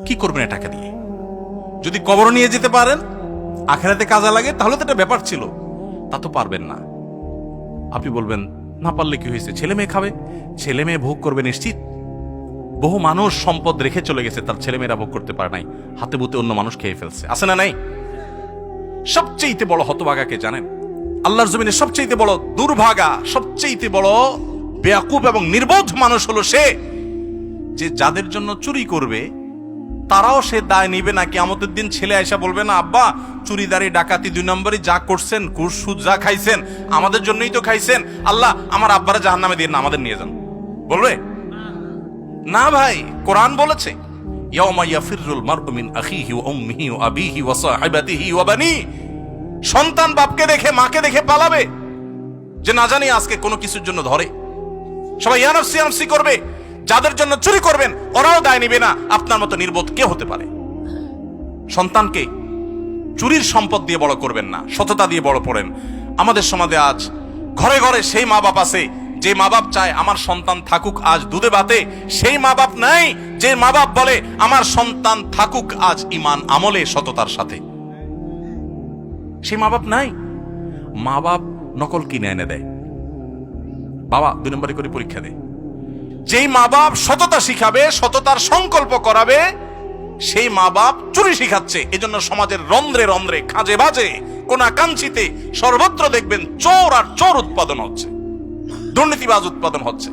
কি করবেন এ টাকা দিয়ে? যদি কবর নিয়ে যেতে পারেন, আখেরাতে কাজে লাগে, তাহলে তো একটা ব্যাপার ছিল। তা তো পারবেন না। আপনি বলবেন না পারলে কি হয়েছে, ছেলে মেয়ে খাবে, ছেলে মেয়ে ভোগ করবে নিশ্চিত। বহু মানুষ সম্পদ রেখে চলে গেছে, তার ছেলেমেয়েরা ভোগ করতে পারে নাই, হাতে বুতে অন্য মানুষ খেয়ে ফেলছে, আছে না নাই? সবচেয়ে বড় হতভাগাকে জানেন? আল্লাহর জমিনে সবচেয়ে বড় দুর্ভাগা, সবচেয়ে বড় বেয়াকুব এবং নির্বোধ মানুষ হলো সে, যে যাদের জন্য চুরি করবে তারাও সে দায় নিবে না। কিয়ামতের দিন ছেলে আয়সা বলবে না, আব্বা চুরিদারি ডাকাতি 2 নম্বরই যা করছেন, ঘুষ সুদ যা খাইছেন আমাদের জন্যই তো খাইছেন, আল্লাহ আমার আব্বারা জাহান্নামে দিয়ে না, আমাদের নিয়ে যান। বলবে না ভাই, কোরআন বলেছে ইয়াউমা ইয়াফিরুল মারউ মিন আখিহি ওয়া উম্মিহি ওয়া আবিহি ওয়া সাহিবাতিহি ওয়া বানি। সন্তান বাপকে দেখে মাকে দেখে পালাবে, যে না জানি আজকে কোনো কিছুর জন্য ধরে। সবাই ইয়ানফসি ইয়ানফসি করবে। যাদের জন্য চুরি করবেন ওরাও দায় নিবে না। আপনার মতো নির্বোধ কে হতে পারে? সন্তানকে চুরির সম্পদ দিয়ে বড় করবেন না, সততা দিয়ে বড় করেন। আমাদের সমাজে আজ ঘরে ঘরে সেই মা বাপ আছে যে মা বাপ চায় আমার সন্তান থাকুক আজ দুধে ভাতে, সেই মা বাপ নাই যে মা বাপ বলে আমার সন্তান থাকুক আজ ঈমান আমলে সততার সাথে। সেই মা বাপ নাই। মা বাপ নকল কিনে এনে দেয়, বাবা 2 নম্বরে করে পরীক্ষা দেয়। যেই মা বাপ সততা শিখাবে, সততার সংকল্প করাবে, সেই মা বাপ চুরি শিখাচ্ছে। এজন্য সমাজের রন্ধ্রে রন্ধ্রে, খাজে বাজে, কোনাকাঞ্চিতে সর্বত্র দেখবেন চোর আর চোর উৎপাদন হচ্ছে, দুর্নীতিবাজ উৎপাদন হচ্ছে।